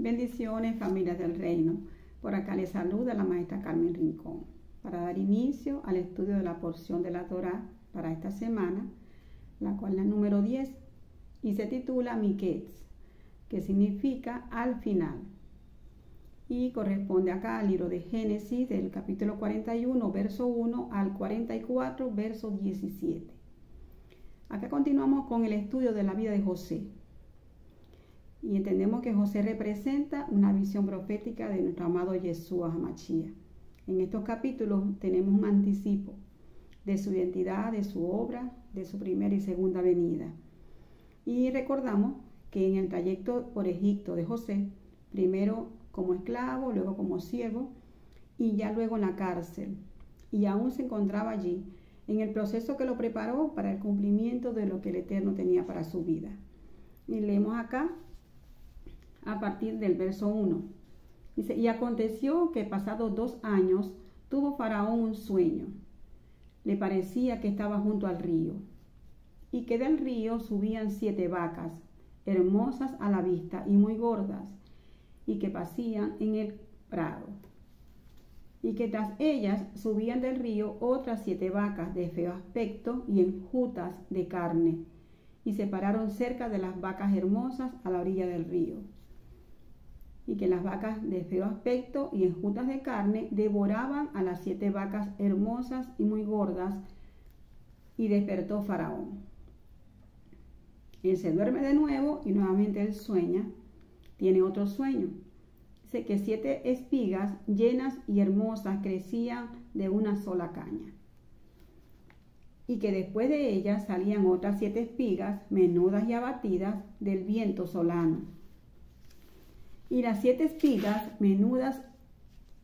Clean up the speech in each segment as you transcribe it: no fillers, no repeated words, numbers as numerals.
Bendiciones, familias del reino. Por acá les saluda la maestra Carmen Rincón para dar inicio al estudio de la porción de la Torá para esta semana, la cual es la número 10 y se titula Miketz, que significa al final. Y corresponde acá al libro de Génesis del capítulo 41, verso 1 al 44, verso 17. Acá continuamos con el estudio de la vida de José. Y entendemos que José representa una visión profética de nuestro amado Yeshua HaMashiach. En estos capítulos tenemos un anticipo de su identidad, de su obra, de su primera y segunda venida. Y recordamos que en el trayecto por Egipto de José, primero como esclavo, luego como siervo y ya luego en la cárcel. Y aún se encontraba allí en el proceso que lo preparó para el cumplimiento de lo que el Eterno tenía para su vida. Y leemos acá a partir del verso 1. Dice, y aconteció que pasados 2 años tuvo Faraón un sueño. Le parecía que estaba junto al río, y que del río subían 7 vacas, hermosas a la vista y muy gordas, y que pasían en el prado. Y que tras ellas subían del río otras 7 vacas de feo aspecto y enjutas de carne, y se pararon cerca de las vacas hermosas a la orilla del río. Y que las vacas de feo aspecto y enjutas de carne devoraban a las 7 vacas hermosas y muy gordas, y despertó Faraón. Él se duerme de nuevo y nuevamente él sueña, tiene otro sueño. Dice que 7 espigas llenas y hermosas crecían de una sola caña, y que después de ellas salían otras 7 espigas menudas y abatidas del viento solano. Y las 7 espigas menudas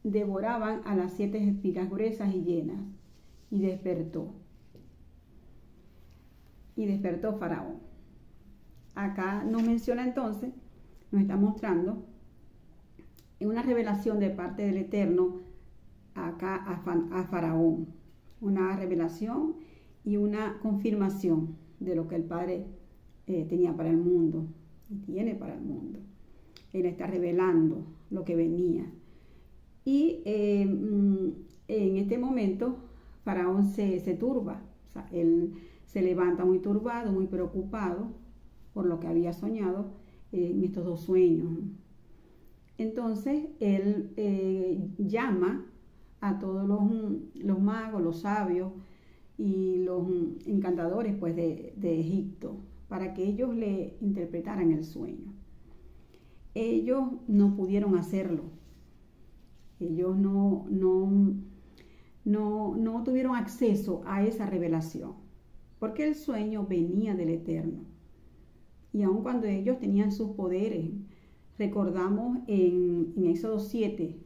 devoraban a las 7 espigas gruesas y llenas. Y despertó Faraón. Acá nos menciona entonces, nos está mostrando una revelación de parte del Eterno acá a Faraón. Una revelación y una confirmación de lo que el Padre tenía para el mundo y tiene para el mundo. Él está revelando lo que venía. Y en este momento Faraón se turba. O sea, él se levanta muy turbado, muy preocupado por lo que había soñado en estos 2 sueños. Entonces él llama a todos los magos, los sabios y los encantadores pues, de Egipto para que ellos le interpretaran el sueño. Ellos no pudieron hacerlo. Ellos no tuvieron acceso a esa revelación, porque el sueño venía del Eterno. Y aun cuando ellos tenían sus poderes, recordamos en Éxodo 7,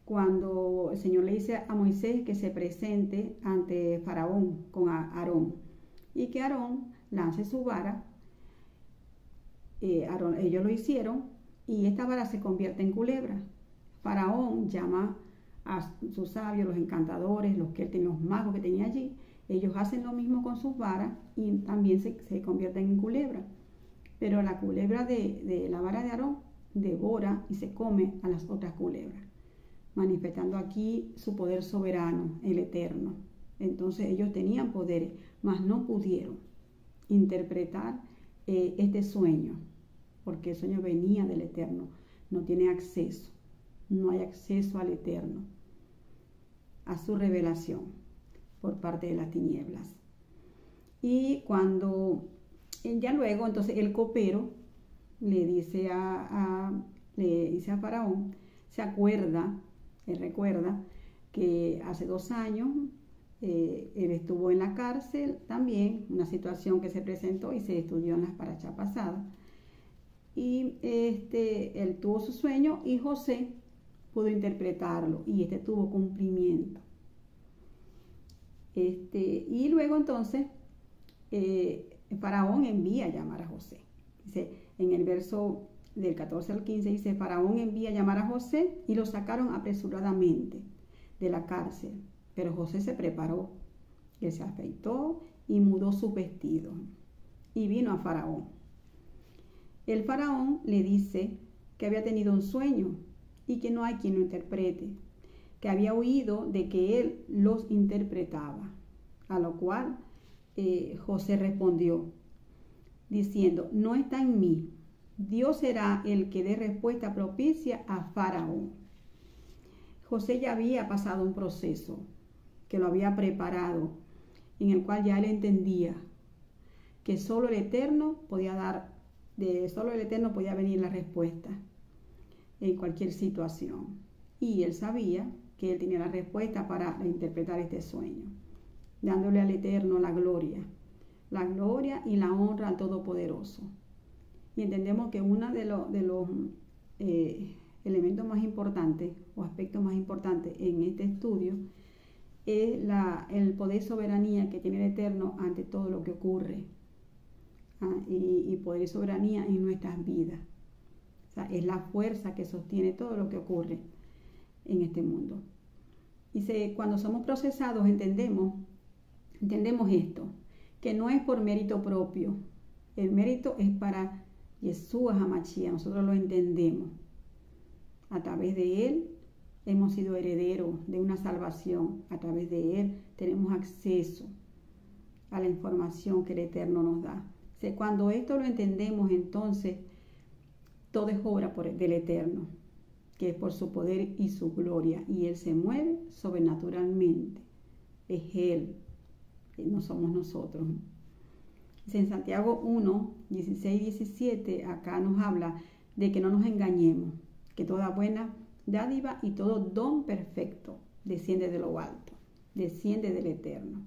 cuando el Señor le dice a Moisés que se presente ante Faraón con Aarón, y que Aarón lance su vara. Ellos lo hicieron y esta vara se convierte en culebra. Faraón llama a sus sabios, los encantadores, los magos que tenía allí. Ellos hacen lo mismo con sus varas y también se convierten en culebra. Pero la culebra de la vara de Aarón devora y se come a las otras culebras, manifestando aquí su poder soberano, el Eterno. Entonces ellos tenían poderes, mas no pudieron interpretar este sueño, porque el sueño venía del Eterno. No tiene acceso, no hay acceso al Eterno, a su revelación por parte de las tinieblas. Y cuando ya luego, entonces el copero le dice a Faraón, él recuerda que hace 2 años él estuvo en la cárcel también, una situación que se presentó y se estudió en las parashá pasadas. Y él tuvo su sueño y José pudo interpretarlo y tuvo cumplimiento. Y luego entonces Faraón envía a llamar a José. Dice, en el verso del 14 al 15 dice, Faraón envía a llamar a José y lo sacaron apresuradamente de la cárcel. Pero José se preparó, él se afeitó y mudó sus vestidos y vino a Faraón. El Faraón le dice que había tenido un sueño y que no hay quien lo interprete, que había oído de que él los interpretaba. A lo cual José respondió diciendo: no está en mí, Dios será el que dé respuesta propicia a Faraón. José ya había pasado un proceso que lo había preparado, en el cual ya él entendía que solo el Eterno podía venir la respuesta en cualquier situación. Y él sabía que él tenía la respuesta para interpretar este sueño, dándole al Eterno la gloria y la honra al Todopoderoso. Y entendemos que uno de los elementos más importantes o aspectos más importantes en este estudio es el poder y soberanía que tiene el Eterno ante todo lo que ocurre, y poder y soberanía en nuestras vidas. O sea, es la fuerza que sostiene todo lo que ocurre en este mundo. Y cuando somos procesados entendemos esto, que no es por mérito propio, el mérito es para Yeshua HaMashiach. Nosotros lo entendemos. A través de él hemos sido herederos de una salvación. A través de él tenemos acceso a la información que el Eterno nos da. Cuando esto lo entendemos, entonces todo es obra del Eterno, que es por su poder y su gloria, y él se mueve sobrenaturalmente. Es él, no somos nosotros. En Santiago 1, 16 y 17, acá nos habla de que no nos engañemos, que toda buena dádiva y todo don perfecto desciende de lo alto, desciende del Eterno.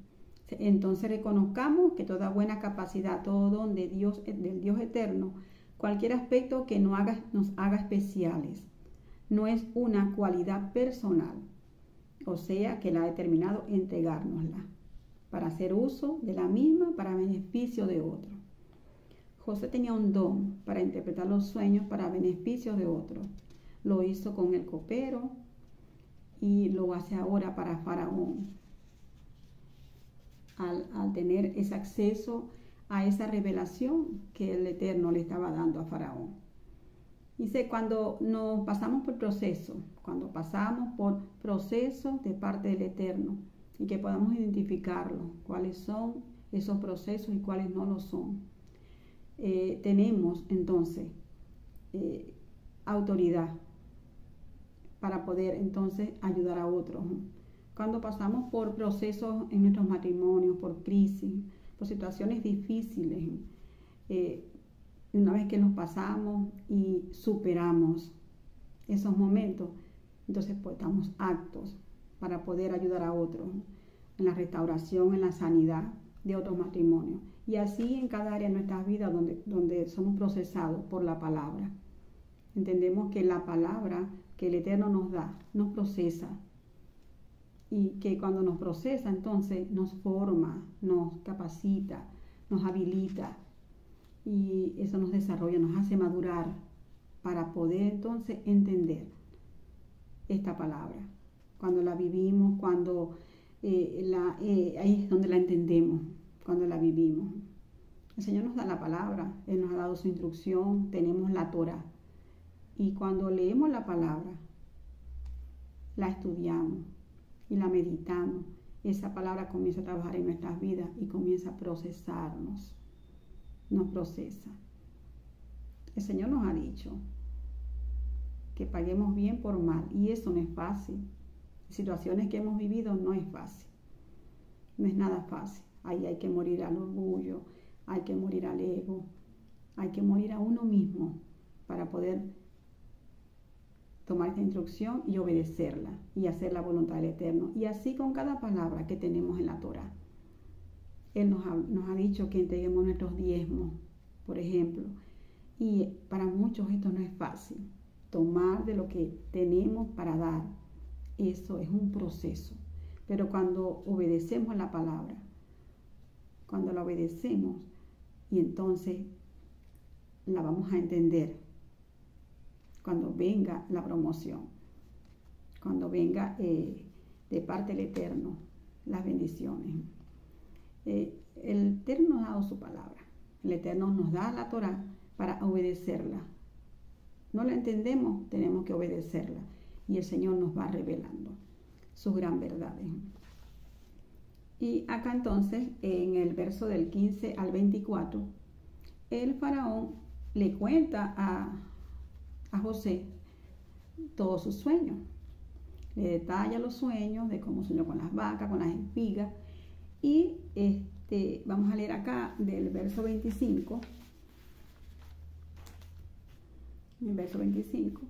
Entonces reconozcamos que toda buena capacidad, todo don del Dios eterno, cualquier aspecto que nos haga especiales, no es una cualidad personal, o sea que la ha determinado entregárnosla para hacer uso de la misma para beneficio de otro. José tenía un don para interpretar los sueños para beneficio de otro. Lo hizo con el copero y lo hace ahora para Faraón. Al tener ese acceso a esa revelación que el Eterno le estaba dando a Faraón. Dice, cuando pasamos por procesos de parte del Eterno, y que podamos identificarlo, cuáles son esos procesos y cuáles no lo son, tenemos entonces autoridad para poder entonces ayudar a otros. Cuando pasamos por procesos en nuestros matrimonios, por crisis, por situaciones difíciles, una vez que nos pasamos y superamos esos momentos, entonces pues damos actos para poder ayudar a otros en la restauración, en la sanidad de otros matrimonios. Y así en cada área de nuestras vidas donde somos procesados por la palabra. Entendemos que la palabra que el Eterno nos da, nos procesa. Y que cuando nos procesa, entonces nos forma, nos capacita, nos habilita. Y eso nos desarrolla, nos hace madurar para poder entonces entender esta palabra. Cuando la vivimos, ahí es donde la entendemos, cuando la vivimos. El Señor nos da la palabra, Él nos ha dado su instrucción, tenemos la Torah. Y cuando leemos la palabra, la estudiamos y la meditamos, esa palabra comienza a trabajar en nuestras vidas y comienza a procesarnos, nos procesa. El Señor nos ha dicho que paguemos bien por mal, y eso no es fácil. Situaciones que hemos vivido no es fácil, no es nada fácil. Ahí hay que morir al orgullo, hay que morir al ego, hay que morir a uno mismo para poder tomar esta instrucción y obedecerla y hacer la voluntad del Eterno. Y así con cada palabra que tenemos en la Torah. Él nos ha dicho que entreguemos nuestros diezmos, por ejemplo. Y para muchos esto no es fácil. Tomar de lo que tenemos para dar, eso es un proceso. Pero cuando obedecemos la palabra, cuando la obedecemos, y entonces la vamos a entender, cuando venga la promoción, cuando venga de parte del Eterno las bendiciones. El Eterno nos ha dado su palabra. El Eterno nos da la Torah para obedecerla. no la entendemos, tenemos que obedecerla. Y el Señor nos va revelando sus gran verdades. Y acá entonces, en el verso del 15 al 24, el faraón le cuenta a José todos sus sueños. Le detalla los sueños de cómo soñó con las vacas, con las espigas. Y vamos a leer acá del verso 25. En el verso 25,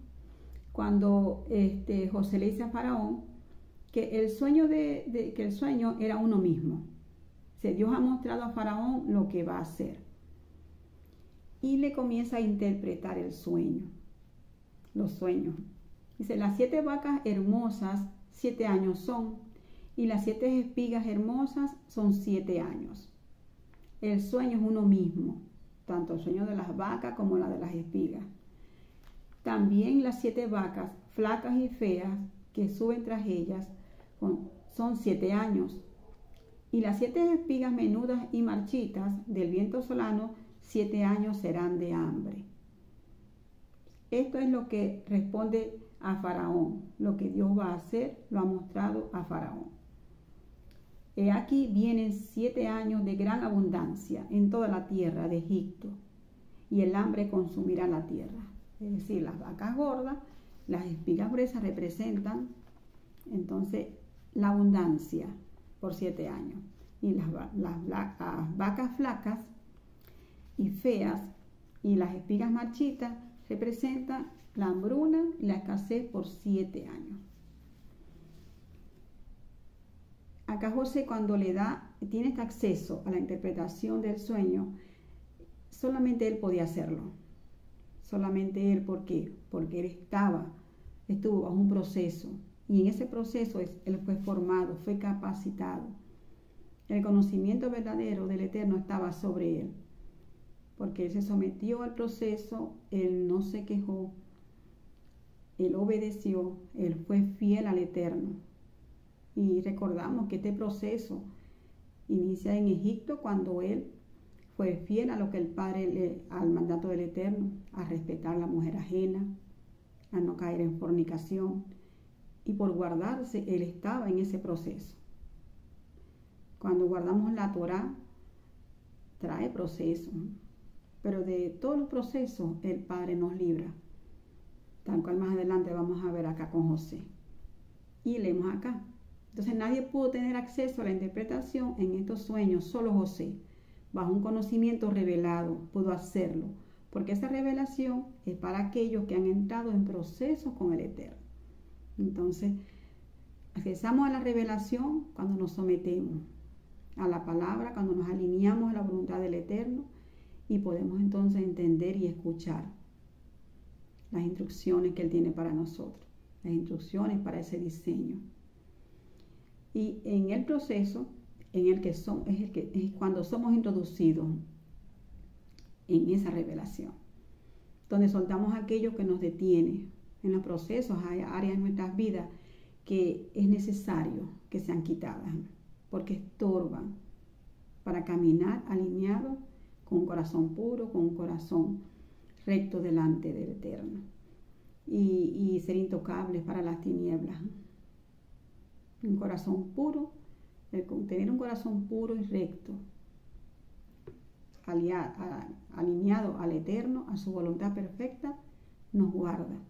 cuando José le dice a Faraón que el sueño era uno mismo. Dios ha mostrado a Faraón lo que va a hacer. Y le comienza a interpretar el sueño, los sueños. Dice, las 7 vacas hermosas, 7 años son, y las 7 espigas hermosas son 7 años. El sueño es uno mismo, tanto el sueño de las vacas como la de las espigas. También las 7 vacas, flacas y feas, que suben tras ellas, son 7 años. Y las 7 espigas menudas y marchitas del viento solano, 7 años serán de hambre. Esto es lo que responde a Faraón. Lo que Dios va a hacer, lo ha mostrado a Faraón. He aquí vienen 7 años de gran abundancia en toda la tierra de Egipto, y el hambre consumirá la tierra. Es decir, las vacas gordas, las espigas gruesas representan entonces la abundancia por 7 años. Y las vacas flacas y feas y las espigas marchitas representan la hambruna y la escasez por 7 años. Acá José, cuando tiene este acceso a la interpretación del sueño, solamente él podía hacerlo. Solamente él, ¿por qué? Porque él estuvo bajo un proceso, y en ese proceso él fue formado, fue capacitado. El conocimiento verdadero del Eterno estaba sobre él, porque él se sometió al proceso, él no se quejó, él obedeció, él fue fiel al Eterno. Y recordamos que este proceso inicia en Egipto, cuando él fue fiel a lo que el Padre, al mandato del Eterno, a respetar a la mujer ajena, a no caer en fornicación, y por guardarse, él estaba en ese proceso. Cuando guardamos la Torá, trae proceso, pero de todos los procesos el Padre nos libra, tal cual más adelante vamos a ver acá con José. Y leemos acá. Entonces nadie pudo tener acceso a la interpretación en estos sueños, solo José, bajo un conocimiento revelado, pudo hacerlo, porque esa revelación es para aquellos que han entrado en procesos con el Eterno. Entonces, accesamos a la revelación cuando nos sometemos a la palabra, cuando nos alineamos a la voluntad del Eterno, y podemos entonces entender y escuchar las instrucciones que Él tiene para nosotros, las instrucciones para ese diseño. Y en el proceso en el que es cuando somos introducidos en esa revelación, donde soltamos aquello que nos detiene. En los procesos hay áreas en nuestras vidas que es necesario que sean quitadas, porque estorban para caminar alineado con un corazón puro, con un corazón recto delante del Eterno, y ser intocables para las tinieblas. Un corazón puro, tener un corazón puro y recto, alineado al Eterno, a su voluntad perfecta, nos guarda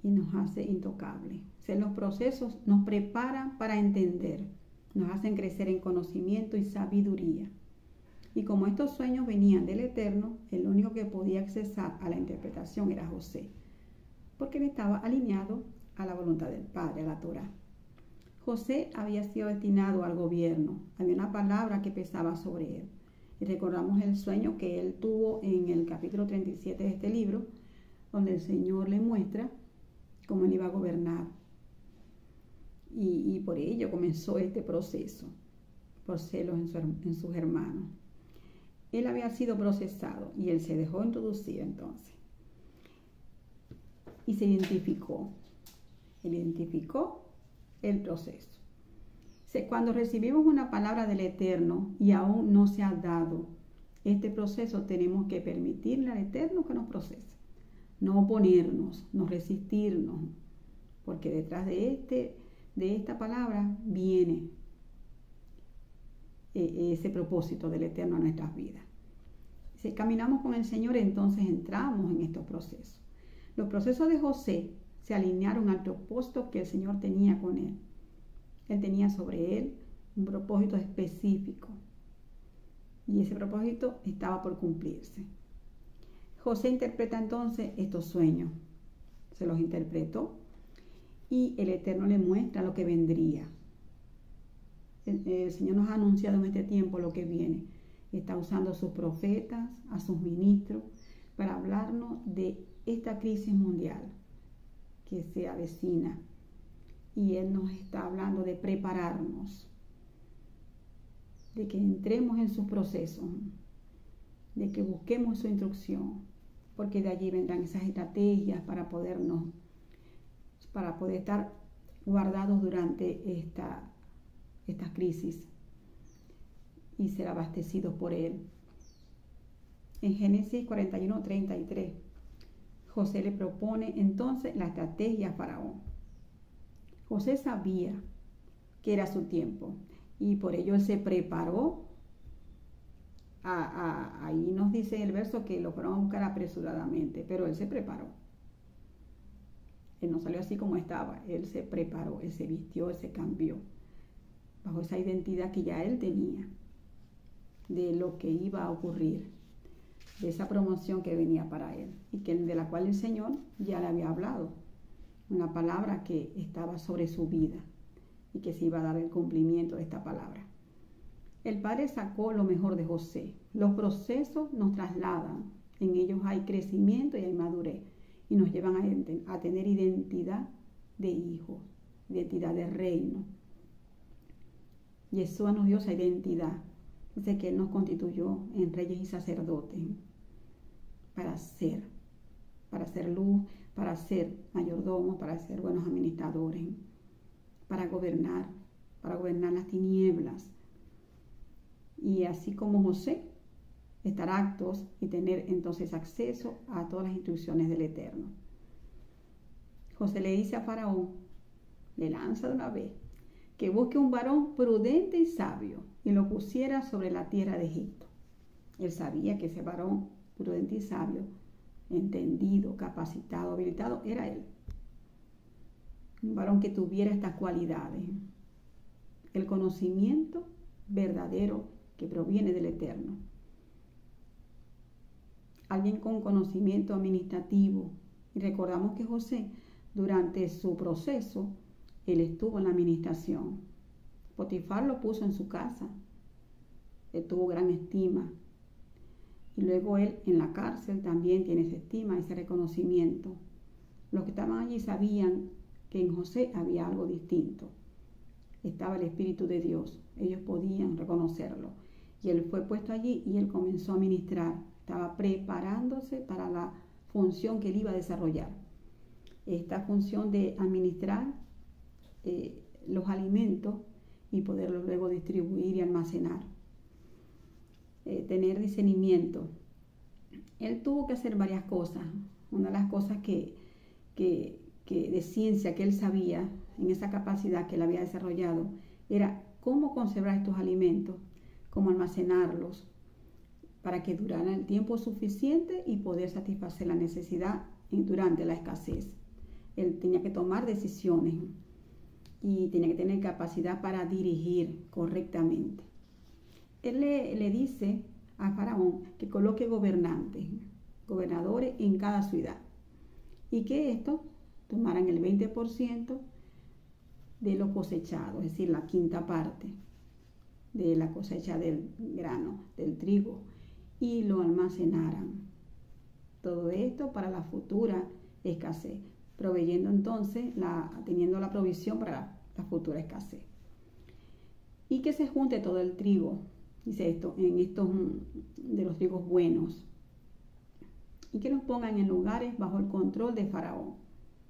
y nos hace intocables. Los procesos nos preparan para entender, nos hacen crecer en conocimiento y sabiduría. Y como estos sueños venían del Eterno, el único que podía accesar a la interpretación era José, porque él estaba alineado a la voluntad del Padre, a la Torá. José había sido destinado al gobierno, había una palabra que pesaba sobre él. Y recordamos el sueño que él tuvo en el capítulo 37 de este libro, donde el Señor le muestra cómo él iba a gobernar. Y por ello comenzó este proceso, por celos en sus hermanos. Él había sido procesado y él se dejó introducir entonces. Y se identificó. Él identificó el proceso. Cuando recibimos una palabra del Eterno y aún no se ha dado este proceso, tenemos que permitirle al Eterno que nos procese. no oponernos, no resistirnos, porque detrás de esta palabra viene ese propósito del Eterno en nuestras vidas. Si caminamos con el Señor, entonces entramos en estos procesos. Los procesos de José se alinearon al propósito que el Señor tenía con él. Él tenía sobre él un propósito específico y ese propósito estaba por cumplirse. José interpreta entonces estos sueños, se los interpretó y el Eterno le muestra lo que vendría. El Señor nos ha anunciado en este tiempo lo que viene. Está usando a sus profetas, a sus ministros, para hablarnos de esta crisis mundial que se avecina. Y Él nos está hablando de prepararnos, de que entremos en sus procesos, de que busquemos su instrucción, porque de allí vendrán esas estrategias para poder estar guardados durante esta crisis y ser abastecidos por Él. En Génesis 41:33, José le propone entonces la estrategia a Faraón. José sabía que era su tiempo y por ello él se preparó. Ahí nos dice el verso que lo fueron a buscar apresuradamente, pero él se preparó. Él no salió así como estaba, él se preparó, él se vistió, él se cambió, bajo esa identidad que ya él tenía, de lo que iba a ocurrir, de esa promoción que venía para él, y de la cual el Señor ya le había hablado, una palabra que estaba sobre su vida, y que se iba a dar el cumplimiento de esta palabra. El Padre sacó lo mejor de José. Los procesos nos trasladan, en ellos hay crecimiento y hay madurez, y nos llevan a tener identidad de hijos, identidad de reino. Yeshua nos dio esa identidad, dice que Él nos constituyó en reyes y sacerdotes, para ser luz, para ser mayordomos, para ser buenos administradores, para gobernar las tinieblas. Y así como José, estar aptos y tener entonces acceso a todas las instrucciones del Eterno. José le dice a Faraón, le lanza de una vez, que busque un varón prudente y sabio y lo pusiera sobre la tierra de Egipto. Él sabía que ese varón prudente y sabio, entendido, capacitado, habilitado, era él. Un varón que tuviera estas cualidades. El conocimiento verdadero que proviene del Eterno. Alguien con conocimiento administrativo. Y recordamos que José, durante su proceso, él estuvo en la administración. Potifar lo puso en su casa. Él tuvo gran estima. Y luego él en la cárcel también tiene esa estima, ese reconocimiento. Los que estaban allí sabían que en José había algo distinto. Estaba el Espíritu de Dios. Ellos podían reconocerlo. Y él fue puesto allí y él comenzó a ministrar. Estaba preparándose para la función que él iba a desarrollar. Esta función de administrar los alimentos y poderlos luego distribuir y almacenar. Tener discernimiento. Él tuvo que hacer varias cosas. Una de las cosas que de ciencia que él sabía, en esa capacidad que él había desarrollado, era cómo conservar estos alimentos, cómo almacenarlos, para que duraran el tiempo suficiente y poder satisfacer la necesidad durante la escasez. Él tenía que tomar decisiones y tenía que tener capacidad para dirigir correctamente. Él le dice a Faraón que coloque gobernadores en cada ciudad, y que estos tomaran el 20% de lo cosechado, es decir, la quinta parte de la cosecha del grano, del trigo, y lo almacenaran. Todo esto para la futura escasez, proveyendo entonces, teniendo la provisión para la futura escasez. Y que se junte todo el trigo, dice esto, en estos de los trigos buenos, y que los pongan en lugares bajo el control de Faraón,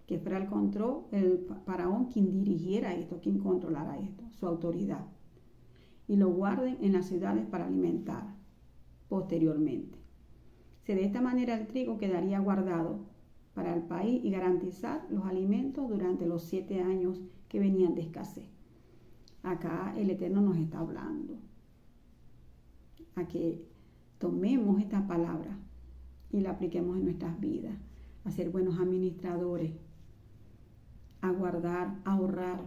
que fuera el Faraón quien dirigiera esto, quien controlara esto, su autoridad, y lo guarden en las ciudades para alimentar posteriormente. De esta manera el trigo quedaría guardado para el país y garantizar los alimentos durante los 7 años que venían de escasez. Acá el Eterno nos está hablando a que tomemos esta palabra y la apliquemos en nuestras vidas, a ser buenos administradores, a guardar, a ahorrar,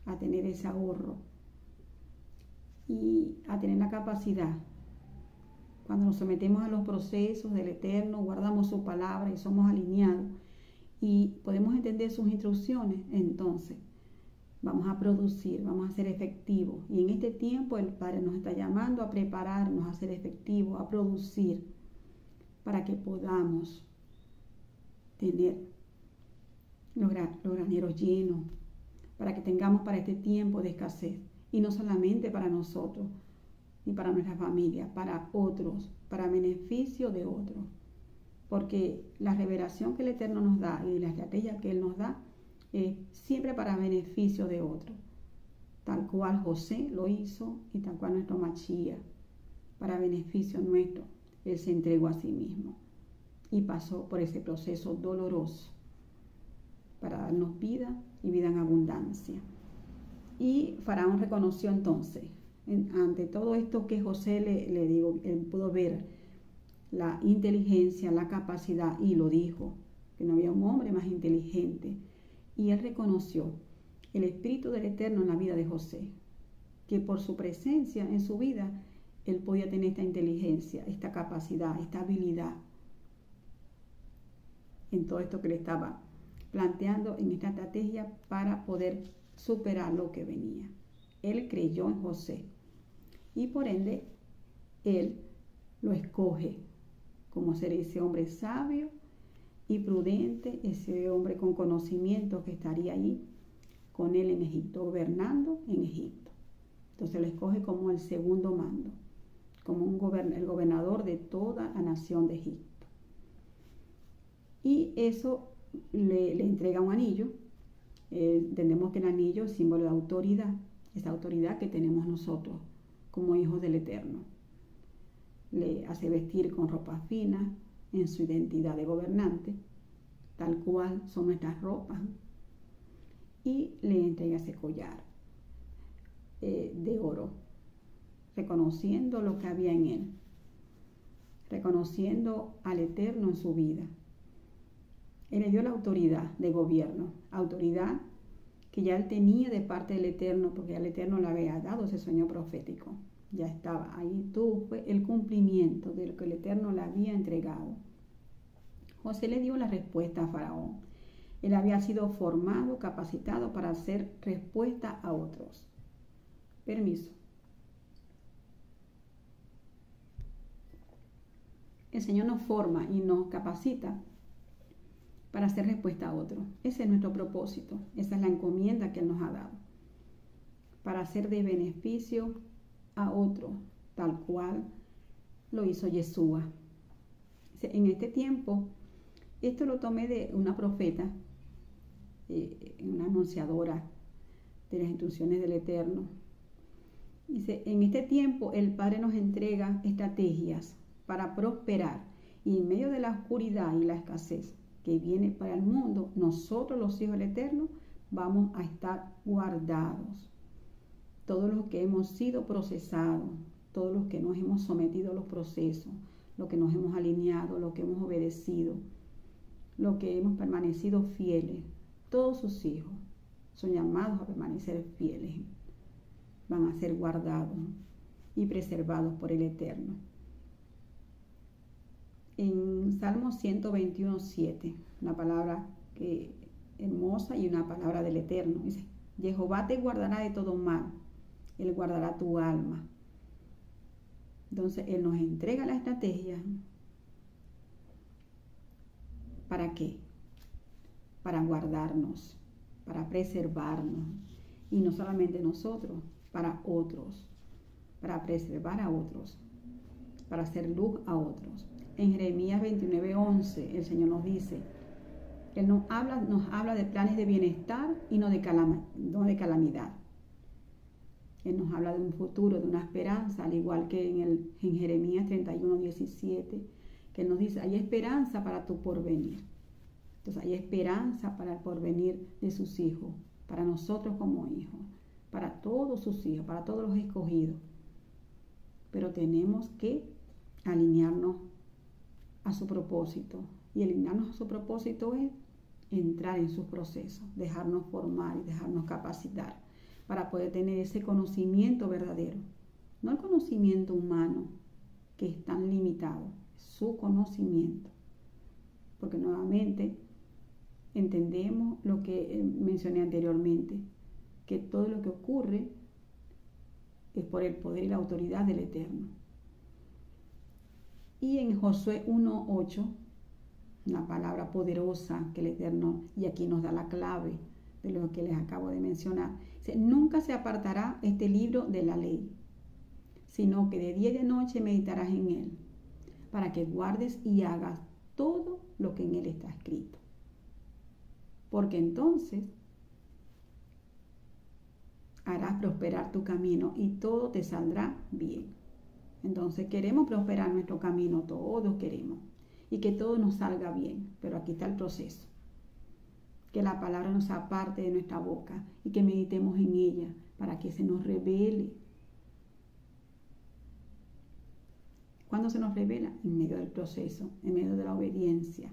a tener ese ahorro y a tener la capacidad. Cuando nos sometemos a los procesos del Eterno, guardamos su palabra y somos alineados y podemos entender sus instrucciones, entonces vamos a producir, vamos a ser efectivos. Y en este tiempo el Padre nos está llamando a prepararnos, a ser efectivos, a producir, para que podamos tener los graneros llenos, para que tengamos para este tiempo de escasez. Y no solamente para nosotros y para nuestra familia, para otros, para beneficio de otros. Porque la revelación que el Eterno nos da y la estrategia que Él nos da es siempre para beneficio de otros. Tal cual José lo hizo y tal cual nuestro Mashiach, para beneficio nuestro. Él se entregó a sí mismo y pasó por ese proceso doloroso para darnos vida y vida en abundancia. Y Faraón reconoció entonces, ante todo esto que José le digo, él pudo ver la inteligencia, la capacidad, y lo dijo, que no había un hombre más inteligente. Y él reconoció el Espíritu del Eterno en la vida de José, que por su presencia en su vida, él podía tener esta inteligencia, esta capacidad, esta habilidad en todo esto que le estaba planteando en esta estrategia para poder superar lo que venía. Él creyó en José y por ende él lo escoge como ser ese hombre sabio y prudente, ese hombre con conocimiento que estaría ahí con él en Egipto, gobernando en Egipto. Entonces lo escoge como el segundo mando, como el gobernador de toda la nación de Egipto. Y eso le entrega un anillo. Entendemos que el anillo es símbolo de autoridad, esa autoridad que tenemos nosotros como hijos del Eterno. Le hace vestir con ropa fina en su identidad de gobernante, tal cual son nuestras ropas, y le entrega ese collar de oro, reconociendo lo que había en él, reconociendo al Eterno en su vida. Él le dio la autoridad de gobierno, autoridad que ya él tenía de parte del Eterno, porque ya el Eterno le había dado ese sueño profético. Ya estaba ahí, fue el cumplimiento de lo que el Eterno le había entregado. José le dio la respuesta a Faraón. Él había sido formado, capacitado para hacer respuesta a otros. Permiso. El Señor nos forma y nos capacita para hacer respuesta a otro. Ese es nuestro propósito, esa es la encomienda que Él nos ha dado, para hacer de beneficio a otro, tal cual lo hizo Yeshua. En este tiempo, esto lo tomé de una profeta, una anunciadora de las instrucciones del Eterno. Dice, en este tiempo el Padre nos entrega estrategias para prosperar, y en medio de la oscuridad y la escasez que viene para el mundo, nosotros los hijos del Eterno vamos a estar guardados. Todos los que hemos sido procesados, todos los que nos hemos sometido a los procesos, los que nos hemos alineado, los que hemos obedecido, los que hemos permanecido fieles, todos sus hijos son llamados a permanecer fieles. Van a ser guardados y preservados por el Eterno. En Salmo 121:7, una palabra hermosa y una palabra del Eterno. Dice, Jehová te guardará de todo mal, Él guardará tu alma. Entonces, Él nos entrega la estrategia. ¿Para qué? Para guardarnos, para preservarnos. Y no solamente nosotros, para otros, para preservar a otros, para hacer luz a otros. En Jeremías 29:11 el Señor nos dice, Él nos habla de planes de bienestar y no de calamidad. Él nos habla de un futuro, de una esperanza, al igual que en Jeremías 31:17, que Él nos dice, hay esperanza para tu porvenir. Entonces hay esperanza para el porvenir de sus hijos, para nosotros como hijos, para todos sus hijos, para todos los escogidos. Pero tenemos que alinearnos a su propósito. Y alinearnos a su propósito es entrar en sus procesos, dejarnos formar y dejarnos capacitar para poder tener ese conocimiento verdadero. No el conocimiento humano, que es tan limitado, su conocimiento. Porque nuevamente entendemos lo que mencioné anteriormente, que todo lo que ocurre es por el poder y la autoridad del Eterno. Y en Josué 1:8, una palabra poderosa que el Eterno, y aquí nos da la clave de lo que les acabo de mencionar, dice: nunca se apartará este libro de la ley, sino que de día y de noche meditarás en él, para que guardes y hagas todo lo que en él está escrito. Porque entonces harás prosperar tu camino y todo te saldrá bien. Entonces queremos prosperar nuestro camino, todos queremos, y que todo nos salga bien, pero aquí está el proceso. Que la palabra nos aparte de nuestra boca y que meditemos en ella para que se nos revele. ¿Cuándo se nos revela? En medio del proceso, en medio de la obediencia,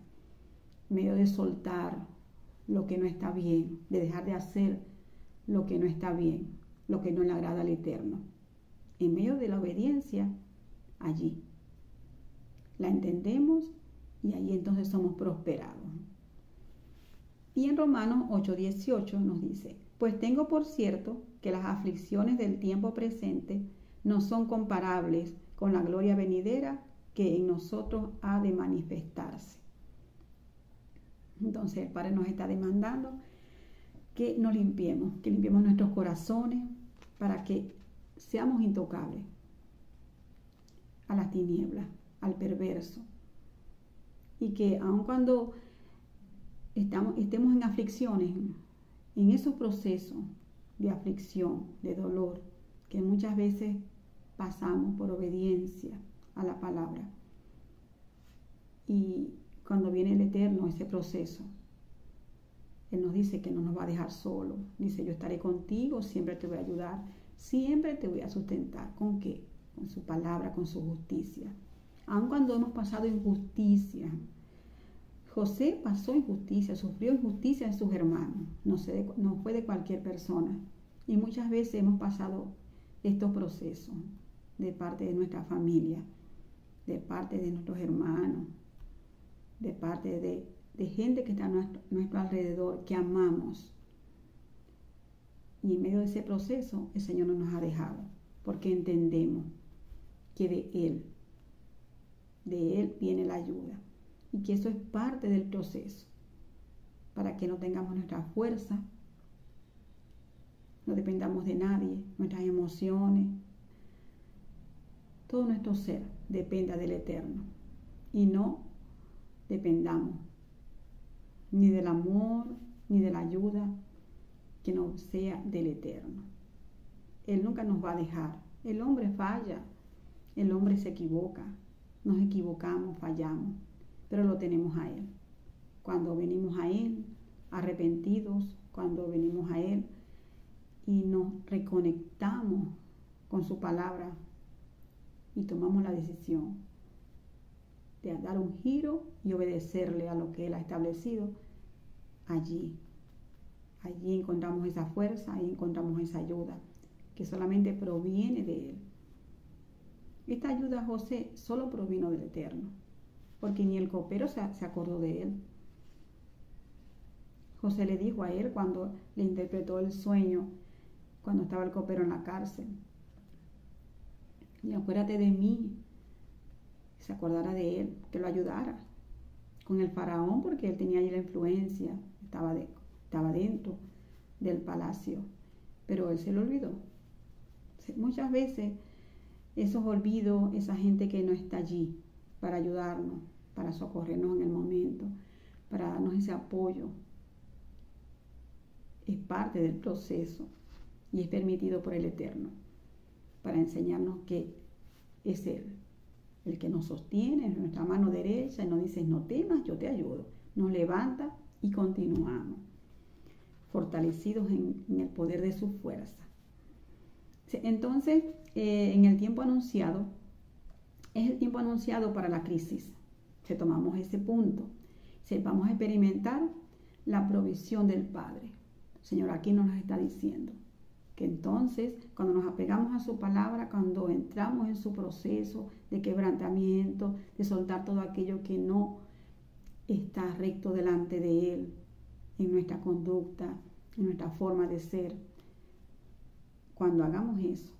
en medio de soltar lo que no está bien, de dejar de hacer lo que no está bien, lo que no le agrada al Eterno. En medio de la obediencia, allí la entendemos y allí entonces somos prosperados. Y en Romanos 8:18 nos dice: pues tengo por cierto que las aflicciones del tiempo presente no son comparables con la gloria venidera que en nosotros ha de manifestarse. Entonces el Padre nos está demandando que nos limpiemos, que limpiemos nuestros corazones para que seamos intocables a las tinieblas, al perverso. Y que aun cuando estemos en aflicciones, en esos procesos de aflicción, de dolor, que muchas veces pasamos por obediencia a la palabra. Y cuando viene el Eterno, ese proceso, Él nos dice que no nos va a dejar solo. Dice: yo estaré contigo, siempre te voy a ayudar, siempre te voy a sustentar. ¿Con qué? Con su palabra, con su justicia. Aun cuando hemos pasado injusticia, José pasó injusticia, sufrió injusticia de sus hermanos, no fue de cualquier persona. Y muchas veces hemos pasado estos procesos de parte de nuestra familia, de parte de nuestros hermanos, de parte de gente que está a nuestro alrededor, que amamos. Y en medio de ese proceso, el Señor no nos ha dejado, porque entendemos que de Él viene la ayuda, y que eso es parte del proceso, para que no tengamos nuestra fuerza, no dependamos de nadie, nuestras emociones, todo nuestro ser dependa del Eterno, y no dependamos ni del amor, ni de la ayuda que no sea del Eterno. Él nunca nos va a dejar. El hombre falla, el hombre se equivoca, nos equivocamos, fallamos, pero lo tenemos a Él. Cuando venimos a Él arrepentidos, cuando venimos a Él y nos reconectamos con su palabra y tomamos la decisión de dar un giro y obedecerle a lo que Él ha establecido, allí encontramos esa fuerza, ahí encontramos esa ayuda que solamente proviene de Él. Esta ayuda a José solo provino del Eterno, porque ni el copero se acordó de él. José le dijo a él cuando le interpretó el sueño, cuando estaba el copero en la cárcel: y acuérdate de mí, se acordara de él, que lo ayudara con el faraón, porque él tenía allí la influencia, estaba dentro del palacio, pero él se lo olvidó. Muchas veces esos olvidos, esa gente que no está allí para ayudarnos, para socorrernos en el momento, para darnos ese apoyo, es parte del proceso y es permitido por el Eterno para enseñarnos que es Él el que nos sostiene en nuestra mano derecha y nos dice: no temas, yo te ayudo. Nos levanta y continuamos, fortalecidos en el poder de su fuerza. Entonces, en el tiempo anunciado, es el tiempo anunciado para la crisis. Si tomamos ese punto, vamos a experimentar la provisión del Padre. El Señor aquí nos está diciendo que entonces, cuando nos apegamos a su palabra, cuando entramos en su proceso de quebrantamiento, de soltar todo aquello que no está recto delante de Él, en nuestra conducta, en nuestra forma de ser, cuando hagamos eso,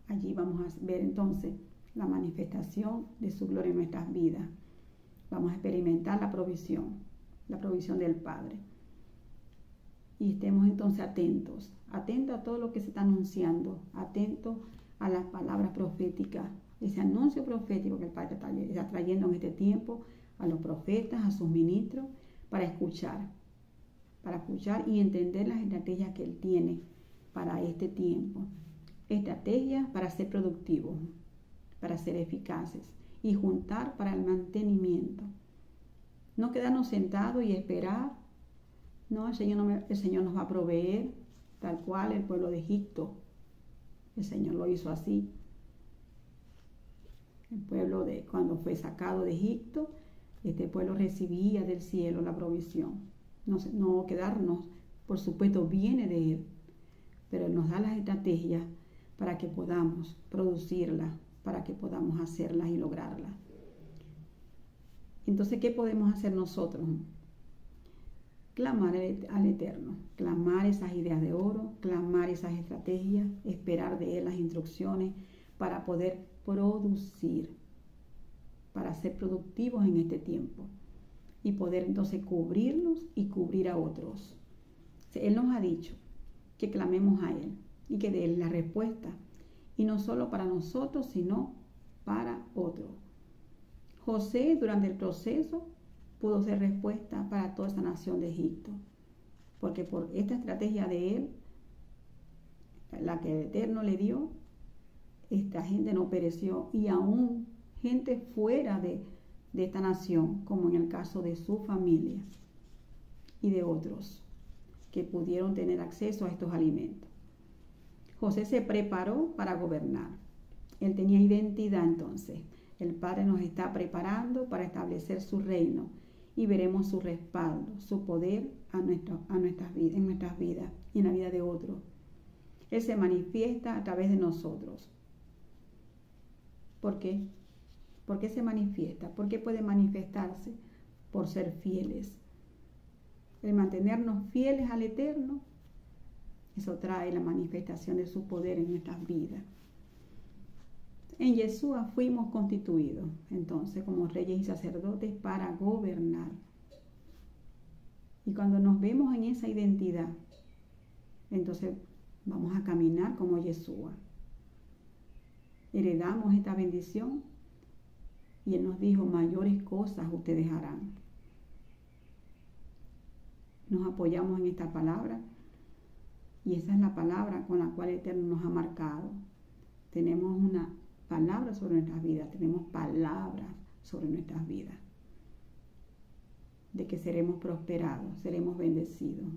allí vamos a ver entonces la manifestación de su gloria en nuestras vidas. Vamos a experimentar la provisión del Padre. Y estemos entonces atentos a todo lo que se está anunciando, atentos a las palabras proféticas, ese anuncio profético que el Padre está trayendo en este tiempo a los profetas, a sus ministros, para escuchar y entender las estrategias que Él tiene para este tiempo. Estrategias para ser productivos, para ser eficaces y juntar para el mantenimiento. No quedarnos sentados y esperar. No, el Señor nos va a proveer, tal cual el pueblo de Egipto. El Señor lo hizo así. El pueblo cuando fue sacado de Egipto, este pueblo recibía del cielo la provisión. No quedarnos, por supuesto, viene de Él, pero Él nos da las estrategias para que podamos producirlas, para que podamos hacerlas y lograrlas. Entonces, ¿qué podemos hacer nosotros? Clamar al Eterno, clamar esas ideas de oro, clamar esas estrategias, esperar de Él las instrucciones para poder producir, para ser productivos en este tiempo y poder entonces cubrirnos y cubrir a otros. Él nos ha dicho que clamemos a Él y que dé la respuesta, y no solo para nosotros, sino para otros. José, durante el proceso, pudo ser respuesta para toda esa nación de Egipto, porque por esta estrategia de Él, la que el Eterno le dio, esta gente no pereció, y aún gente fuera de esta nación, como en el caso de su familia y de otros que pudieron tener acceso a estos alimentos. José se preparó para gobernar. Él tenía identidad entonces. El Padre nos está preparando para establecer su reino y veremos su respaldo, su poder en nuestras vidas y en la vida de otros. Él se manifiesta a través de nosotros. ¿Por qué? ¿Por qué se manifiesta? ¿Por qué puede manifestarse? Por ser fieles. El mantenernos fieles al Eterno, eso trae la manifestación de su poder en nuestras vidas. En Yeshua fuimos constituidos, entonces, como reyes y sacerdotes para gobernar. Y cuando nos vemos en esa identidad, entonces vamos a caminar como Yeshua. Heredamos esta bendición y Él nos dijo, mayores cosas ustedes harán. Nos apoyamos en esta palabra y esa es la palabra con la cual el Eterno nos ha marcado. Tenemos una palabra sobre nuestras vidas, tenemos palabras sobre nuestras vidas, de que seremos prosperados, seremos bendecidos.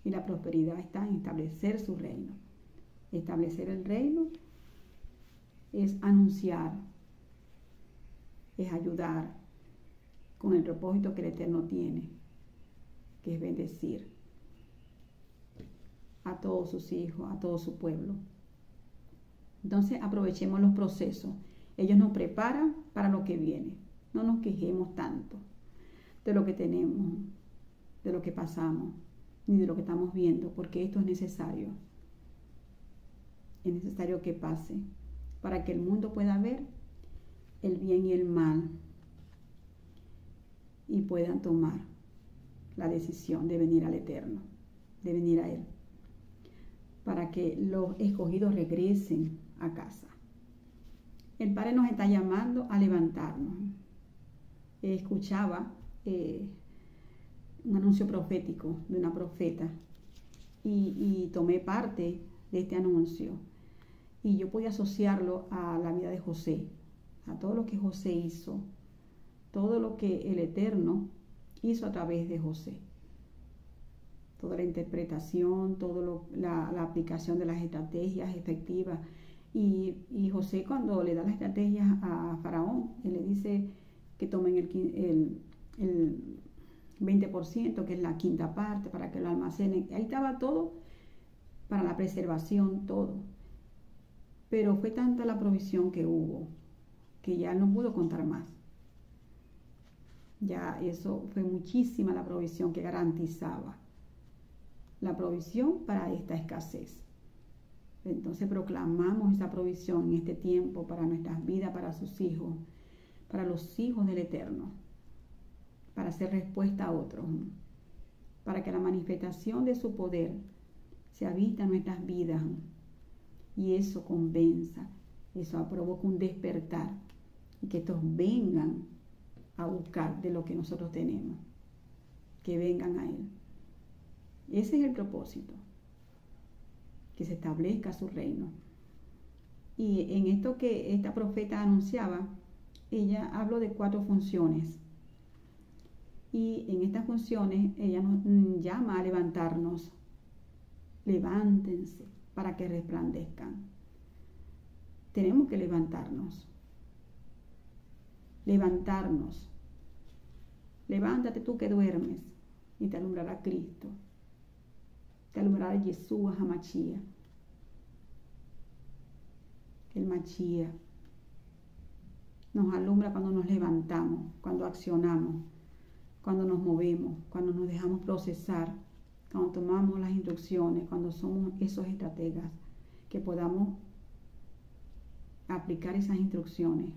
Y la prosperidad está en establecer su reino. Establecer el reino es anunciar, es ayudar con el propósito que el Eterno tiene, que es bendecir a todos sus hijos, a todo su pueblo. Entonces aprovechemos los procesos. Ellos nos preparan para lo que viene. No nos quejemos tanto de lo que tenemos, de lo que pasamos, ni de lo que estamos viendo, porque esto es necesario. Es necesario que pase para que el mundo pueda ver el bien y el mal y puedan tomar la decisión de venir al Eterno, de venir a Él, para que los escogidos regresen a casa. El Padre nos está llamando a levantarnos. Escuchaba un anuncio profético de una profeta y tomé parte de este anuncio y yo podía asociarlo a la vida de José, a todo lo que José hizo, todo lo que el Eterno hizo a través de José. Toda la interpretación, toda la aplicación de las estrategias efectivas. Y José, cuando le da las estrategias a Faraón, él le dice que tomen el 20%, que es la quinta parte, para que lo almacenen. Ahí estaba todo para la preservación, todo. Pero fue tanta la provisión que hubo, que ya no pudo contar más. Ya eso fue muchísima la provisión que garantizaba. La provisión para esta escasez. Entonces proclamamos esa provisión en este tiempo para nuestras vidas, para sus hijos, para los hijos del Eterno, para hacer respuesta a otros, para que la manifestación de su poder se habita en nuestras vidas y eso convenza, eso provoca un despertar y que estos vengan a buscar de lo que nosotros tenemos, que vengan a Él. Ese es el propósito, que se establezca su reino. Y en esto que esta profeta anunciaba, ella habló de 4 funciones. Y en estas funciones ella nos llama a levantarnos. Levántense para que resplandezcan. Tenemos que levantarnos. Levantarnos. Levántate tú que duermes y te alumbrará Cristo. Te alumbrará Yeshua HaMashiach. El Mashiach nos alumbra cuando nos levantamos, cuando accionamos, cuando nos movemos, cuando nos dejamos procesar, cuando tomamos las instrucciones, cuando somos esos estrategas, que podamos aplicar esas instrucciones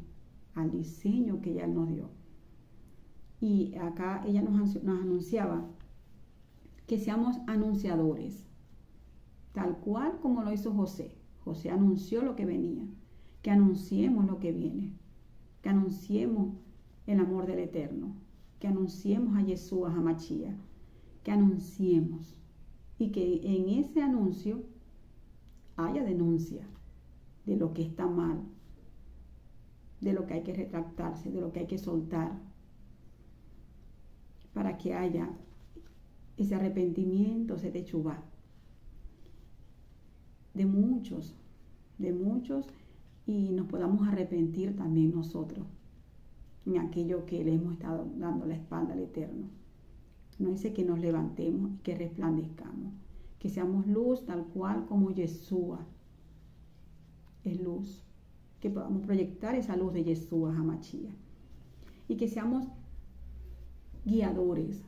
al diseño que ya nos dio. Y acá ella nos anunciaba que seamos anunciadores, tal cual como lo hizo José. José anunció lo que venía, que anunciemos lo que viene, que anunciemos el amor del Eterno, que anunciemos a Yeshua HaMashiach, que anunciemos y que en ese anuncio haya denuncia de lo que está mal, de lo que hay que retractarse, de lo que hay que soltar, para que haya ese arrepentimiento, ese techubá de muchos, y nos podamos arrepentir también nosotros en aquello que le hemos estado dando la espalda al Eterno. No dice que nos levantemos y que resplandezcamos, que seamos luz tal cual como Yeshua es luz, que podamos proyectar esa luz de Yeshua HaMashiach y que seamos guiadores,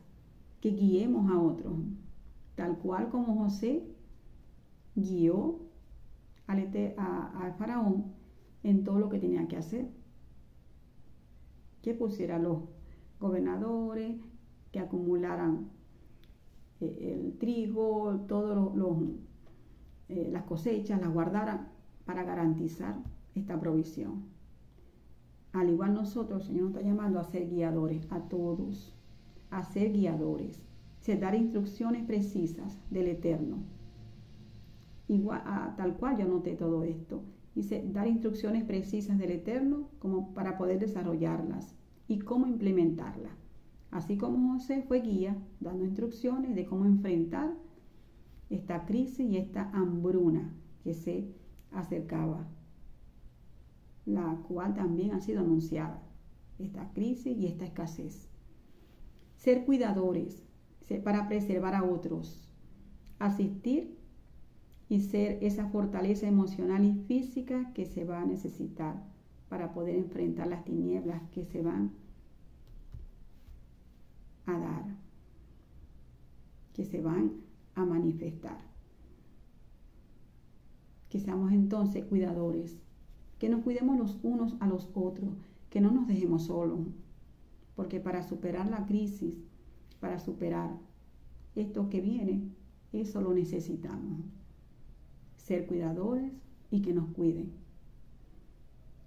que guiemos a otros, tal cual como José guió al faraón en todo lo que tenía que hacer, que pusiera a los gobernadores, que acumularan el trigo, todas las cosechas, las guardaran para garantizar esta provisión. Al igual nosotros, el Señor nos está llamando a ser guiadores, a todos, a ser guiadores, dar instrucciones precisas del Eterno. Igual, tal cual yo anoté todo esto. Dice, dar instrucciones precisas del Eterno como para poder desarrollarlas y cómo implementarlas. Así como José fue guía, dando instrucciones de cómo enfrentar esta crisis y esta hambruna que se acercaba, la cual también ha sido anunciada, esta crisis y esta escasez. Ser cuidadores, para preservar a otros, asistir y ser esa fortaleza emocional y física que se va a necesitar para poder enfrentar las tinieblas que se van a dar, que se van a manifestar. Que seamos entonces cuidadores, que nos cuidemos los unos a los otros, que no nos dejemos solos, porque para superar la crisis, para superar esto que viene, eso lo necesitamos. Ser cuidadores y que nos cuiden,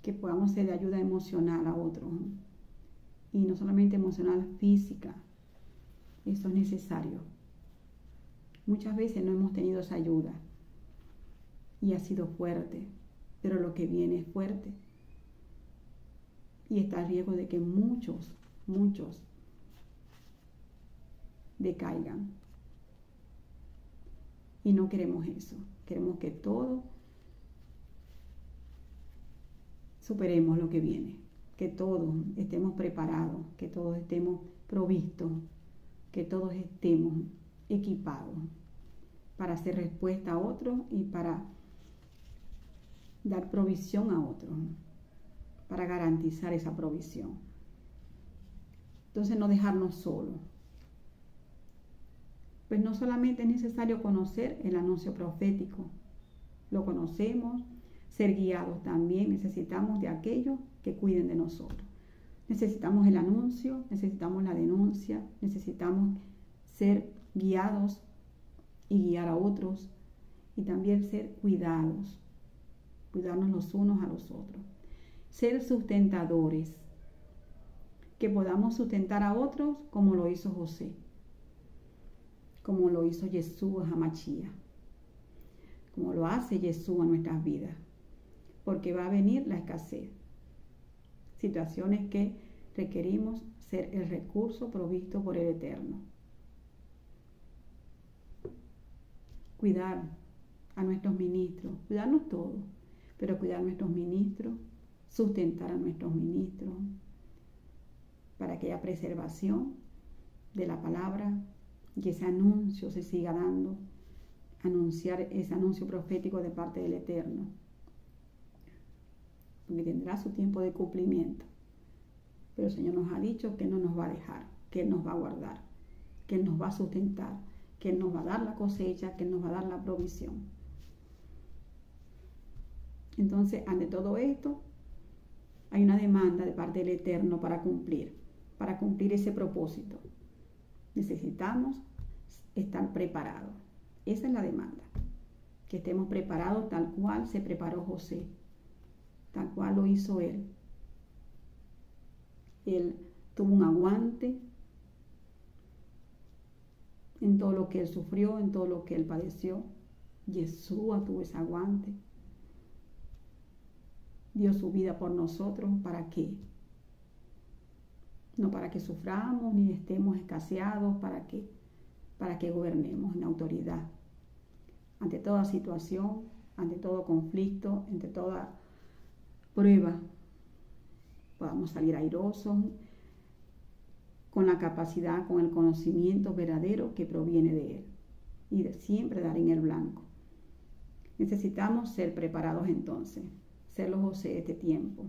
que podamos ser de ayuda emocional a otros, y no solamente emocional, física. Eso es necesario. Muchas veces no hemos tenido esa ayuda y ha sido fuerte, pero lo que viene es fuerte y está a riesgo de que muchos decaigan. Y no queremos eso. Queremos que todos superemos lo que viene, que todos estemos preparados, que todos estemos provistos, que todos estemos equipados para hacer respuesta a otros y para dar provisión a otros, para garantizar esa provisión. Entonces, no dejarnos solos. Pues no solamente es necesario conocer el anuncio profético, lo conocemos, ser guiados también, necesitamos de aquellos que cuiden de nosotros. Necesitamos el anuncio, necesitamos la denuncia, necesitamos ser guiados y guiar a otros, y también ser cuidados, cuidarnos los unos a los otros. Ser sustentadores, que podamos sustentar a otros como lo hizo José, como lo hizo Jesús a Machía, como lo hace Jesús en nuestras vidas, porque va a venir la escasez, situaciones que requerimos ser el recurso provisto por el Eterno. Cuidar a nuestros ministros, cuidarnos todos, pero cuidar a nuestros ministros, sustentar a nuestros ministros, para que haya preservación de la palabra y que ese anuncio se siga dando, anunciar ese anuncio profético de parte del Eterno, porque tendrá su tiempo de cumplimiento. Pero el Señor nos ha dicho que no nos va a dejar, que Él nos va a guardar, que Él nos va a sustentar, que Él nos va a dar la cosecha, que Él nos va a dar la provisión. Entonces, ante todo esto, hay una demanda de parte del Eterno para cumplir ese propósito. Necesitamos estar preparados. Esa es la demanda. Que estemos preparados tal cual se preparó José, tal cual lo hizo él. Él tuvo un aguante en todo lo que él sufrió, en todo lo que él padeció. Yeshua tuvo ese aguante. Dio su vida por nosotros. ¿Para qué? No para que suframos ni estemos escaseados, ¿para qué? Para que gobernemos en autoridad. Ante toda situación, ante todo conflicto, ante toda prueba, podamos salir airosos, con la capacidad, con el conocimiento verdadero que proviene de Él, y de siempre dar en el blanco. Necesitamos ser preparados entonces, ser los José de este tiempo.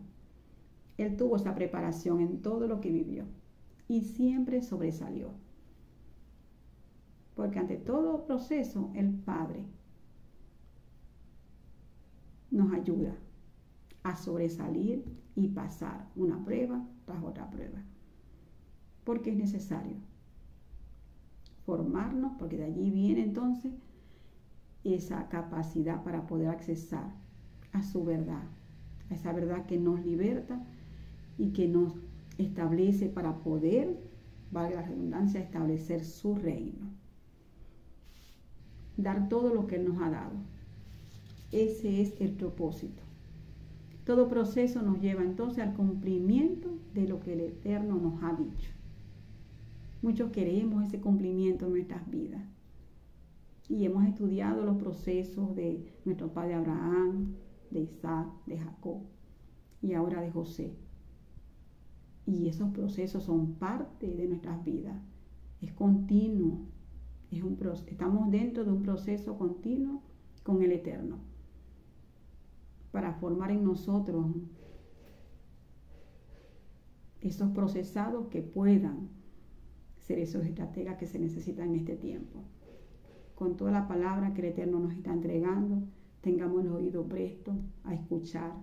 Él tuvo esa preparación en todo lo que vivió y siempre sobresalió. Porque ante todo proceso, el Padre nos ayuda a sobresalir y pasar una prueba tras otra prueba. Porque es necesario formarnos, porque de allí viene entonces esa capacidad para poder accesar a su verdad, a esa verdad que nos liberta y que nos establece para poder, valga la redundancia, establecer su reino. Dar todo lo que Él nos ha dado. Ese es el propósito. Todo proceso nos lleva entonces al cumplimiento de lo que el Eterno nos ha dicho. Muchos queremos ese cumplimiento en nuestras vidas. Y hemos estudiado los procesos de nuestro padre Abraham, de Isaac, de Jacob y ahora de José. Y esos procesos son parte de nuestras vidas. Es continuo. Estamos dentro de un proceso continuo con el Eterno para formar en nosotros esos procesados que puedan ser esos estrategas que se necesitan en este tiempo. Con toda la palabra que el Eterno nos está entregando, tengamos el oído presto a escuchar,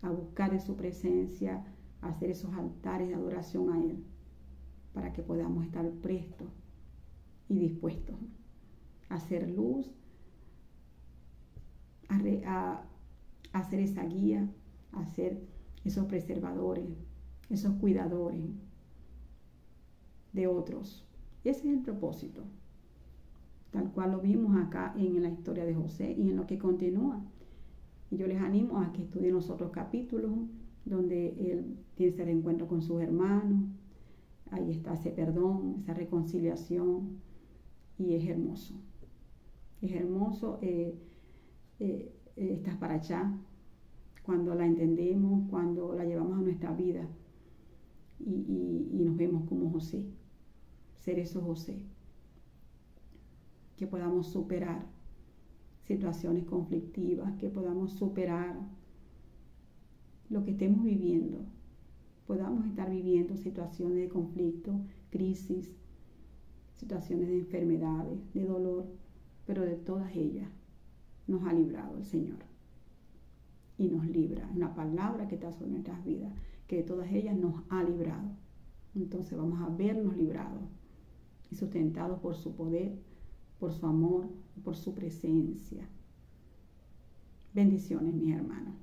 a buscar de su presencia, a hacer esos altares de adoración a Él, para que podamos estar prestos y dispuestos a hacer luz, a hacer esa guía, a ser esos preservadores, esos cuidadores de otros. Ese es el propósito, tal cual lo vimos acá en la historia de José y en lo que continúa. Y yo les animo a que estudien los otros capítulos donde él tiene ese reencuentro con sus hermanos, ahí está ese perdón, esa reconciliación, y es hermoso. Es hermoso estas parachá, cuando la entendemos, cuando la llevamos a nuestra vida y nos vemos como José, ser esos José, que podamos superar situaciones conflictivas, que podamos superar lo que estemos viviendo, podamos estar viviendo situaciones de conflicto, crisis, situaciones de enfermedades, de dolor, pero de todas ellas nos ha librado el Señor y nos libra. Una palabra que está sobre nuestras vidas, que de todas ellas nos ha librado. Entonces vamos a vernos librados y sustentados por su poder, por su amor, por su presencia. Bendiciones, mis hermanos.